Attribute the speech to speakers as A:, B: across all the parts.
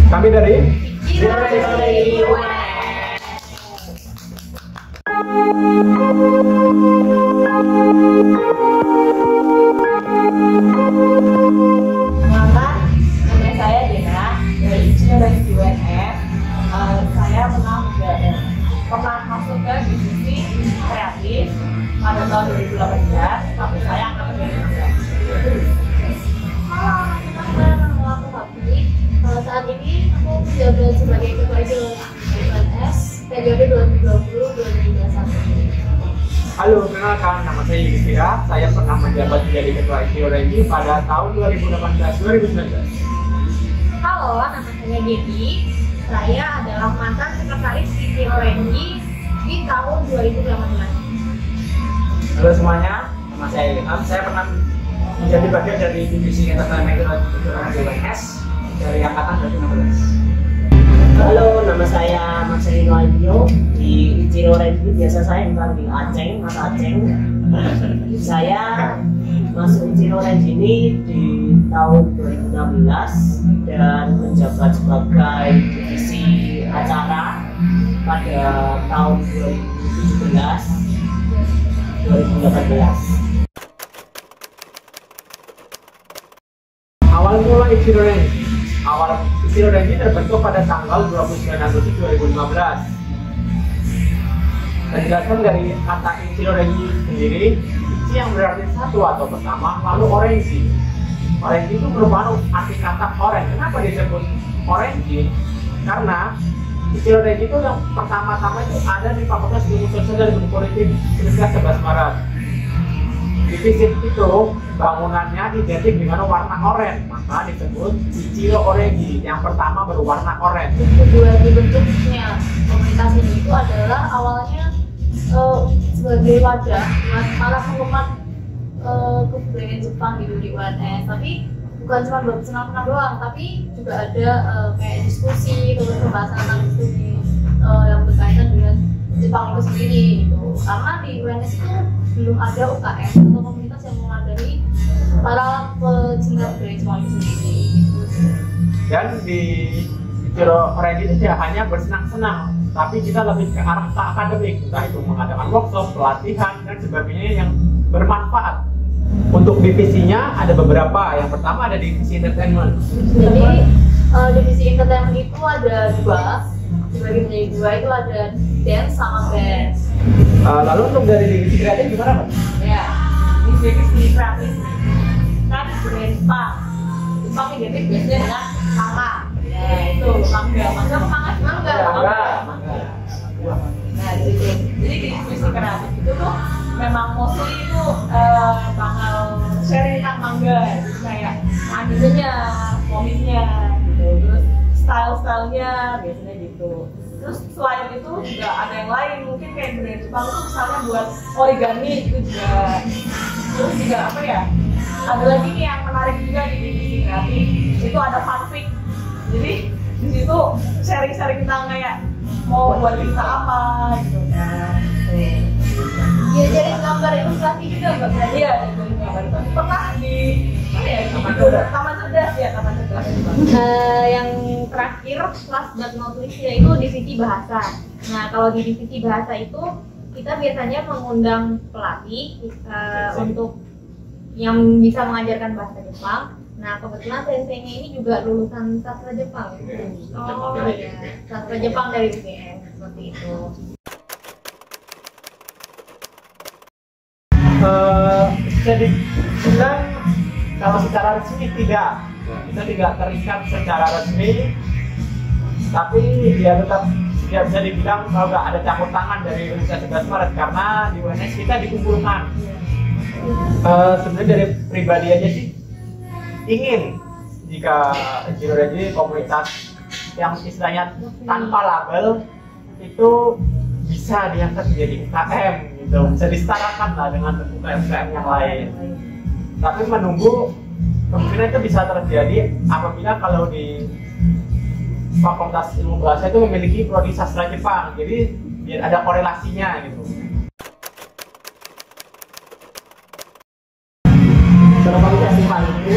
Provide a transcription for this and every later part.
A: Kami dari
B: Ichiro-Renji UNS.
C: Perkenalkan, nama saya Dena dari Ichiro-Renji UNS. Saya pernah masuk ke divisi kreatif pada tahun 2018, tapi saya angkatan 2019.
B: Halo teman-teman, nama aku Fabi. Saat ini aku menjabat sebagai Ketua UNS periode 2020-2021.
A: Halo, kenalkan nama saya Yudhistira. Saya pernah menjabat menjadi Ketua Ichiro-Renji pada tahun 2018-2019.
B: Halo, nama saya Dedi. Saya adalah mantan sekretaris Ichiro-Renji di tahun 2018.
A: Halo semuanya, nama saya Ilham. Saya pernah menjadi bagian dari divisi entertainment Ichiro-Renji UNS dari angkatan 2016.
D: Halo, nama saya Marcelino Alvio. Di Ichiro-Renji biasa saya dipanggil Aceng, Mas Aceng. Saya masuk Ichiro-Renji ini di tahun 2016 dan menjabat sebagai divisi acara pada tahun 2017-2018.
A: Awal mula Ichiro-Renji. Awal Ichiro-Renji terbentuk pada tanggal 29 Agustus 2015. Penjelasan dari kata Ichiro-Renji sendiri, Ichi yang berarti satu atau pertama, lalu Orenji. Orenji itu merupakan arti kata orange. Kenapa disebut Orenji? Karena Ichiro-Renji itu yang pertama-tama itu ada di Fakultas Ilmu Sosial dan Ilmu Politik Universitas 11 Maret. Divisi itu bangunannya identik dengan warna oranye, maka disebut Ichiro-Renji yang pertama berwarna oranye.
B: Tujuan dibentuknya komunitas ini itu adalah awalnya sebagai wadah buat para penggemar kebudayaan Jepang gitu di UNS, tapi bukan cuma buat senang-senang doang, tapi juga ada kayak diskusi atau pembahasan tentang diskusi yang berkaitan dengan Jepang itu sendiri gitu. Karena di UNS itu belum ada UKM atau komunitas yang mewadahi para pecinta budaya Jepang itu sendiri gitu.
A: Dan di Ichiro-Renji itu tidak hanya bersenang-senang, tapi kita lebih ke arah akademik, entah itu mengadakan workshop, pelatihan, dan sebagainya yang bermanfaat. Untuk divisinya ada beberapa. Yang pertama ada divisi entertainment.
B: Jadi divisi entertainment itu ada dua, dibagi menjadi dua, itu ada dance sama band.
A: Lalu untuk dari divisi kreatif gimana, Pak?
C: Ya, divisi kreatif kan brand Jepang. Jepang identik biasanya dengan manga. Ya, itu manga. Nah, di situ. Jadi di divisi kreatif itu tuh memang mostly itu bakal sharing tentang manga, jadi kayak animenya, komiknya, gitu. Terus style-stylenya biasanya gitu. Terus selain itu juga ada yang lain, mungkin kayak budaya Jepang itu misalnya buat origami itu juga. Terus juga apa ya? Ada lagi nih yang menarik juga di divisi kreatif, itu ada fanfic. Jadi di situ sharing-sharing tentang kayak mau buat cerita apa gitu kan.
B: Dia jadi gambar ilustrasi juga nggak berarti?
C: Iya, dari gambar itu pernah di mana ya? Taman Cerdas ya, Taman Cerdas.
B: Yang terakhir last but not least yaitu divisi bahasa. Nah kalau di divisi bahasa itu kita biasanya mengundang pelatih untuk yang bisa mengajarkan bahasa Jepang. Nah kebetulan senseinya ini juga lulusan sastra Jepang. Oh iya, sastra Jepang dari UGM seperti itu.
A: Bisa dibilang kalau secara resmi tidak, kita tidak terikat secara resmi, tapi dia tetap tidak bisa dibilang kalau nggak ada campur tangan dari Universitas 11 Maret karena di UNS kita dikumpulkan. Sebenarnya dari pribadi aja sih ingin jika Ichiro-Renji komunitas yang istilahnya tanpa label itu bisa diangkat menjadi UKM gitu, bisa disetarakan lah dengan UKM-UKM yang lain. Tapi menunggu kemungkinan itu bisa terjadi apabila kalau di Fakultas Ilmu Bahasa itu memiliki prodi sastra Jepang, jadi biar ada korelasinya gitu.
D: Kalau festival itu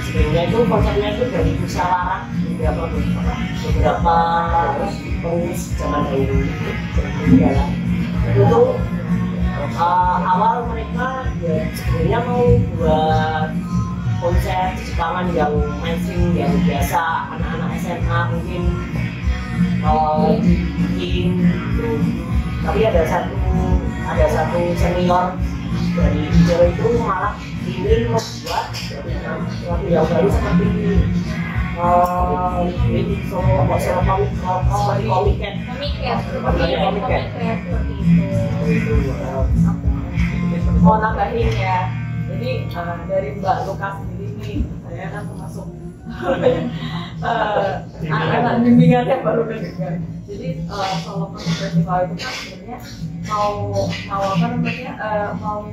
D: sebenarnya itu konsepnya itu dari musyawarah, beberapa pengurus zaman dahulu jalan itu awal mereka ya sebenarnya mau buat konser Jepangan yang mainstream yang biasa anak-anak SMA mungkin bikin gitu. Tapi ada satu senior dari Icero itu malah ingin membuat sesuatu yang baru seperti ini komiket
C: mau nambahin ya. Jadi dari Mbak Luka sendiri nih, saya kan termasuk anak-anak bimbingan yang baru juga. Jadi Solo Comic Festival itu kan sebenarnya mau apa namanya mau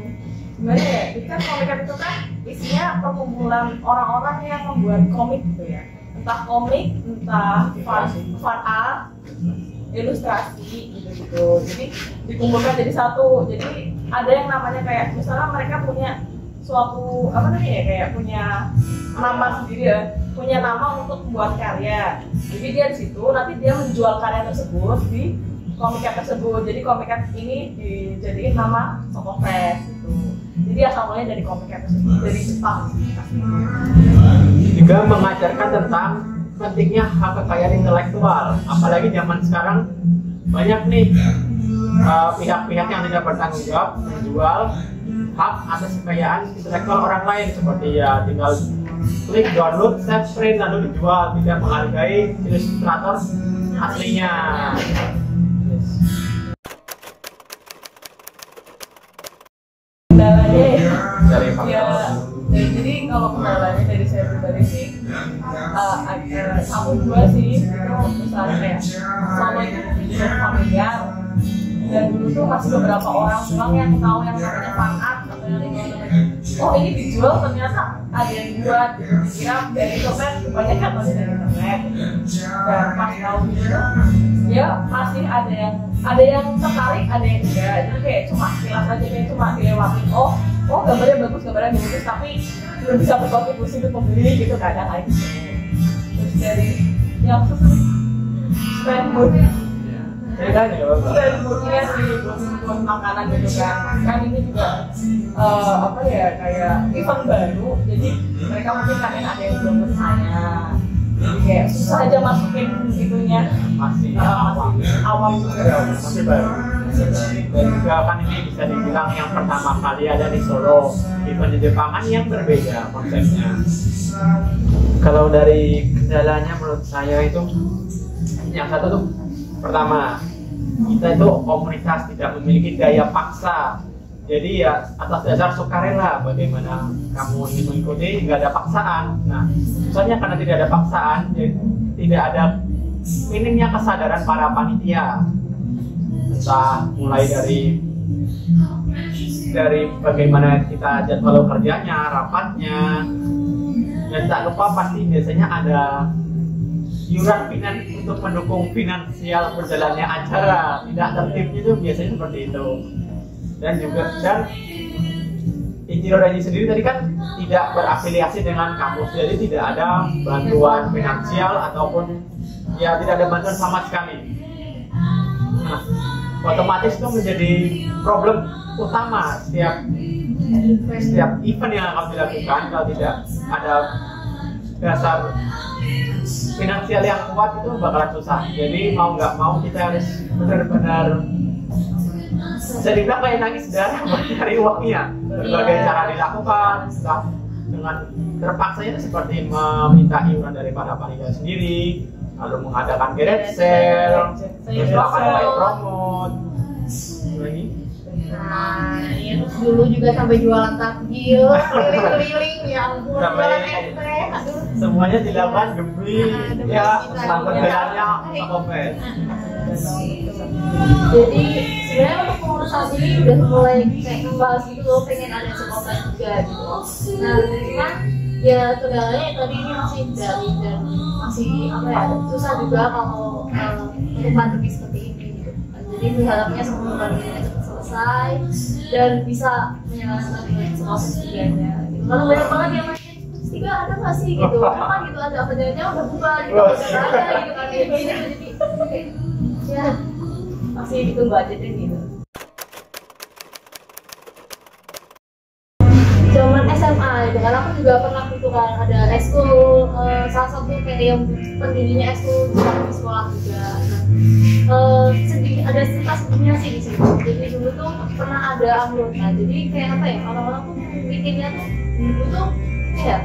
C: gimana ya? Jadi kan komiket itu kan isinya perkumpulan orang-orang yang membuat komik gitu ya. Entah komik, entah fan art, ilustrasi gitu-gitu. Jadi dikumpulkan jadi satu. Jadi ada yang namanya kayak misalnya mereka punya suatu apa namanya ya, kayak punya nama sendiri ya, punya nama untuk membuat karya. Jadi dia di situ nanti dia menjual karya tersebut di komiket tersebut. Jadi komiket ini dijadiin nama Sokofest gitu. Jadi asal mulanya dari komiket tersebut dari Jepang.
A: Juga mengajarkan tentang pentingnya hak kekayaan intelektual. Apalagi zaman sekarang banyak nih pihak-pihak yang tidak bertanggung jawab menjual hak atas kekayaan intelektual orang lain, seperti ya tinggal klik download, set print lalu dijual, tidak menghargai ilustrator aslinya.
C: Dari jadi kalau kendalanya dari saya pribadi sih ada satu dua sih. Misalnya kayak selama itu video familiar dan dulu tuh masih beberapa orang doang yang tahu yang namanya fan art atau yang namanya oh ini dijual ternyata ada yang buat kira dari internet, kebanyakan masih dari internet. Dan pas tahu gitu ya masih ada yang tertarik, ada yang enggak. Jadi kayak cuma sekilas aja, kayak cuma dilewatin oh gambarnya bagus tapi belum bisa berkontribusi untuk membeli gitu kadang kayak gitu. Terus dari yang spend mood moodnya sih buat makanan gitu kan ini juga apa ya kayak event baru, jadi mereka mungkin kalian ada yang belum percaya, jadi kayak susah aja masukin itunya, masih awam juga,
A: masih baru. Dan juga kan ini bisa dibilang yang pertama kali ada di Solo, event Jepangan yang berbeda konsepnya. Kalau dari kendalanya menurut saya itu yang satu tuh pertama, kita itu komunitas tidak memiliki daya paksa. Jadi ya atas dasar sukarela, bagaimana kamu ingin mengikuti, nggak ada paksaan. Nah, misalnya karena tidak ada paksaan, jadi tidak ada minimnya kesadaran para panitia. Entah mulai dari bagaimana kita jadwal kerjanya, rapatnya, dan tak lupa pasti biasanya ada iuran untuk mendukung finansial berjalannya acara. Tidak tertibnya itu biasanya seperti itu. Dan Icero Renji sendiri tadi kan tidak berafiliasi dengan kampus, jadi tidak ada bantuan finansial ataupun ya tidak ada bantuan sama sekali. Nah, otomatis itu menjadi problem utama setiap event yang akan dilakukan. Kalau tidak ada dasar finansial yang kuat itu bakalan susah. Jadi mau nggak mau kita harus benar-benar bisa dibilang kayak nangis darah mencari uangnya. Berbagai cara dilakukan, dengan terpaksa itu seperti meminta iuran dari para panitia sendiri, lalu mengadakan garage sale, terus melakukan live promote. Lagi.
B: Nah, ya terus dulu juga sampai jualan takjil, keliling-keliling yang jualan es teh, aduh.
A: Semuanya dilakukan demi ya keberjalaannya Sokofest.
B: Jadi sebenarnya untuk pengurusan ini udah mulai kayak ngebahas gitu loh, pengen ada Sokofest juga gitu. Nah, cuman ya kendalanya tadi ini masih dari dan masih apa ya, susah juga kalau untuk pandemi seperti ini gitu. Jadi berharapnya sebelum pandemi cepat selesai dan bisa menjalankan dengan Sokofest juga ya. Gitu. Kalau banyak banget ya mas. tiga ada nggak sih gitu, kan gitu ada apa jadinya udah bubar gitu, udah ada gitu kan gitu, jadi ya masih ditunggu aja deh gitu. Zaman SMA itu kan aku juga pernah gitu kan ada ekskul, salah satu kayak yang pendirinya ekskul di sekolah juga. Sedikit ada sedikitnya sih di situ. Jadi dulu tuh pernah ada anggota. Jadi kayak apa ya, orang-orang tuh bikinnya tuh dulu tuh kayak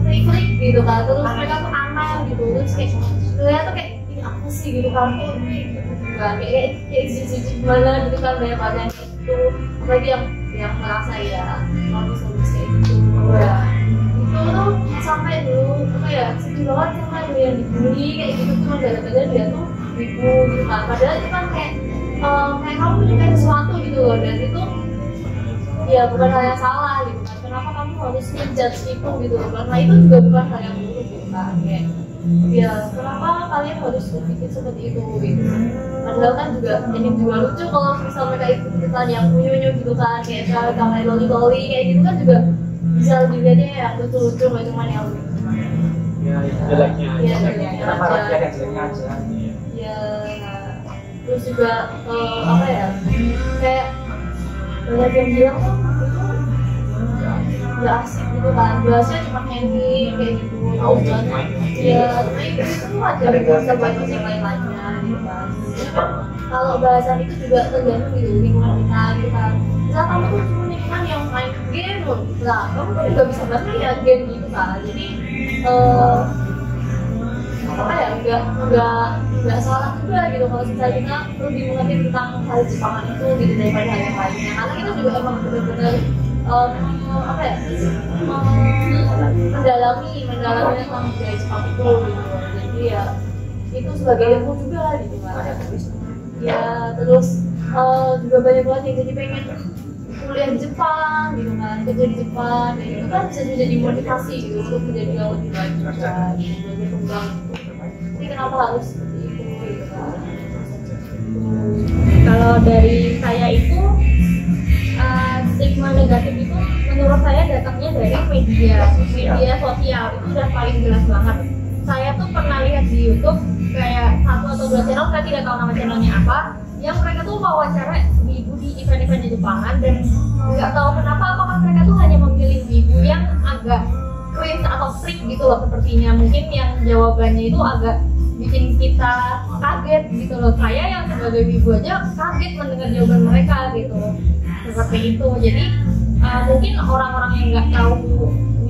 B: freak gitu kan. Terus mereka tuh aneh gitu. Terus kayak sebenarnya tuh kayak ini apa sih gitu kan? Kayak gimana gitu kan, banyak itu apalagi yang merasa ya solusi kayak gitu. Ya itu tuh sampai dulu apa ya sedih banget sama dulu yang dibully kayak gitu cuma gara-gara dia tuh ibu gitu kan, padahal itu kan kayak kamu menyukai sesuatu gitu loh, dan itu ya bukan hal yang salah gitu kan, kenapa kamu harus ngejudge itu gitu loh, karena itu juga bukan hal yang buruk gitu kan, kayak ya kenapa kalian harus berpikir seperti itu gitu, padahal kan juga ini juga lucu kalau misalnya kayak ikutan yang unyu gitu kan, kayak kayak loli kayak gitu kan juga bisa dilihatnya ya lucu-lucu nggak cuma yang
A: ya jeleknya
B: ya,
D: kenapa lagi ada jeleknya aja.
B: Ya terus juga apa ya kayak banyak yang bilang tuh nggak asik gitu kan, bahasnya cuma handy kayak gitu kan ya, tapi itu aja bisa buat musik lain-lainnya gitu kan. Kalau bahasan itu juga tergantung gitu lingkungan kita gitu kan, misal kamu tuh cuma lingkungan yang main game, nah kamu tuh juga bisa bahas ya game gitu kan, jadi apa ya nggak salah juga gitu kalau misalnya kita lebih mengerti tentang hal Jepangan itu gitu daripada hal yang lainnya, karena kita juga emang benar-benar apa ya mendalami tentang budaya Jepang itu gitu, jadi ya itu sebagai ilmu juga gitu kan ya. Terus juga banyak banget yang jadi pengen kuliah di Jepang gitu kan, kerja di Jepang, dan itu kan bisa jadi motivasi gitu untuk menjadi yang lebih baik juga gitu, lebih berkembang gitu. Jadi kenapa harus seperti itu gitu kan. Kalau dari saya itu stigma negatif itu menurut saya datangnya dari media sosial itu udah paling jelas banget. Saya tuh pernah lihat di YouTube kayak 1 atau 2 channel, saya tidak tahu nama channelnya apa, yang mereka tuh wawancara ibu di event-event Jepangan, dan nggak tahu kenapa apakah mereka tuh hanya memilih ibu yang agak cringe atau freak gitu loh sepertinya, mungkin yang jawabannya itu agak bikin kita kaget gitu loh. Saya yang sebagai ibu aja kaget mendengar jawaban mereka gitu seperti itu. Jadi mungkin orang-orang yang nggak tahu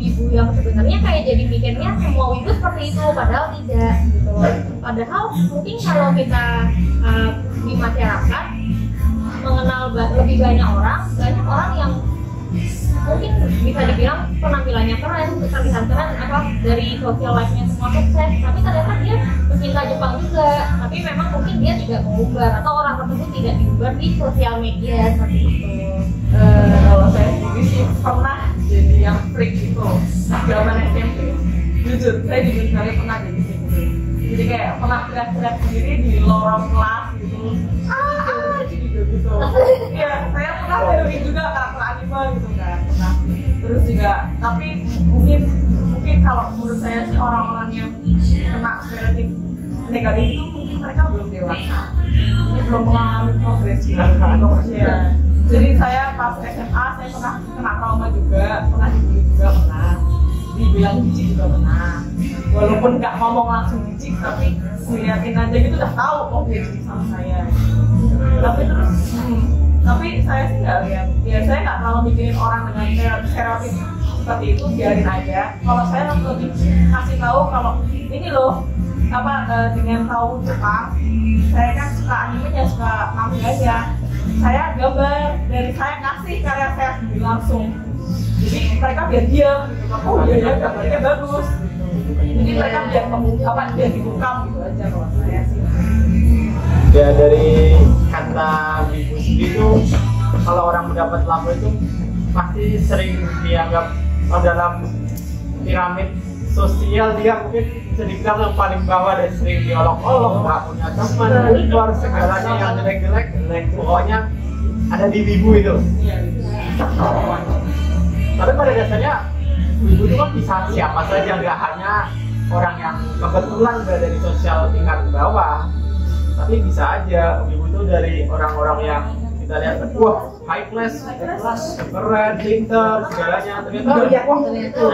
B: ibu yang sebenarnya kayak jadi mikirnya semua ibu seperti itu, padahal tidak gitu. Padahal mungkin kalau kita di masyarakat mengenal lebih banyak orang yang mungkin bisa dibilang penampilannya keren, terlihat keren apa dari sosial life-nya semua sukses, tapi ternyata dia pecinta Jepang juga, tapi memang mungkin dia tidak mengumbar atau orang tersebut tidak diumbar di sosial media seperti itu.
C: Kalau saya sendiri sih pernah jadi yang freak gitu zaman SMP. Jujur sekali pernah jadi gitu. Jadi kayak pernah teriak-teriak sendiri di lorong kelas gitu. Gitu. Iya, saya pernah tiruin juga karakter anime gitu kan. Nah, terus juga, tapi mungkin kalau menurut saya sih orang-orang yang kena stereotip negatif itu mungkin mereka belum dewasa, belum mengalami progres gitu. Ya. Jadi saya pas SMA saya pernah kena trauma juga, pernah dibully juga, pernah dibilang jijik juga pernah. Walaupun nggak ngomong langsung jijik, tapi ngeliatin aja gitu udah tahu oh dia jijik sama saya. Tapi saya sih nggak lihat, ya saya nggak terlalu mikirin orang dengan stereotip seperti itu, biarin aja. Kalau saya lebih kasih tahu kalau ini loh dengan tahu Jepang, saya kan suka animenya, suka manganya, saya gambar dari saya kasih karya saya sendiri langsung, jadi mereka biar diam gitu, oh iya gambarnya bagus gitu. Jadi mereka biar dibukam gitu aja kalau saya sih.
A: Ya dari kata ibu sendiri itu kalau orang mendapat label itu pasti sering dianggap dalam piramid sosial dia mungkin bisa dibilang yang paling bawah dan sering diolok-olok, nggak punya teman, keluar segalanya yang jelek-jelek, pokoknya ada di ibu itu. Tapi pada dasarnya wibu itu kan bisa siapa saja, nggak hanya orang yang kebetulan berada di sosial tingkat bawah, tapi bisa aja wibu itu dari orang-orang yang kita lihat, wah high class, keren, pinter, segalanya, ternyata wah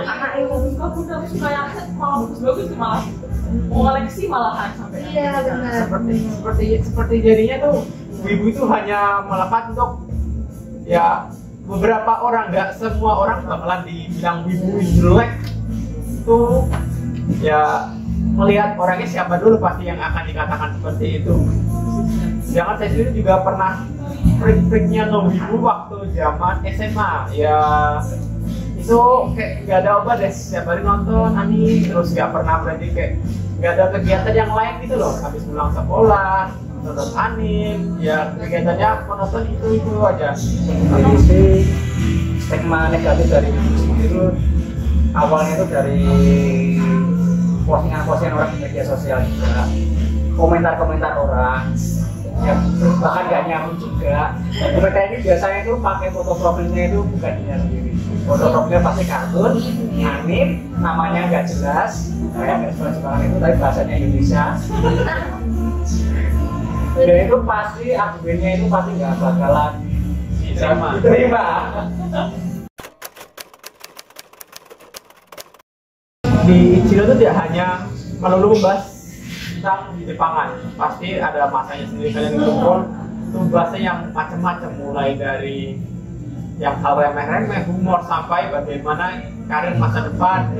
C: anak yang suka suka yang malah bagus malah koleksi malahan sampai
B: Iya benar.
A: seperti jadinya tuh wibu itu hanya melekat untuk ya beberapa orang, nggak semua orang bakalan dibilang wibu jelek. Itu ya melihat orangnya siapa dulu pasti yang akan dikatakan seperti itu. Jangan saya sendiri juga pernah freak-freaknya nge-wibu waktu zaman SMA ya, itu kayak nggak ada obat deh, setiap hari nonton anime terus, nggak pernah berarti kayak nggak ada kegiatan yang lain gitu loh. Habis pulang sekolah nonton anime ya, kegiatannya menonton itu aja.
D: Jadi sih stigma negatif dari itu awalnya itu dari postingan-postingan orang di media sosial juga, komentar-komentar orang yang bahkan gak nyaman juga. Mereka ini biasanya itu pakai foto profilnya itu bukan dia sendiri, foto profilnya pasti kartun, anime, namanya nggak jelas, kayak nggak sekarang itu tapi bahasanya Indonesia. Dan itu pasti adminnya itu pasti nggak bakalan diterima.
A: Di Ichiro itu tidak hanya melulu membahas tentang di Jepangan, pasti ada masanya sendiri. Kalian kumpul itu bahasnya yang macam-macam, mulai dari yang hal remeh-remeh, humor, sampai bagaimana karir masa depan.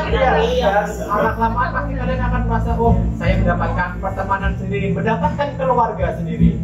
A: Dan anak lamaan pasti kalian akan merasa, oh saya mendapatkan pertemanan sendiri, mendapatkan keluarga sendiri.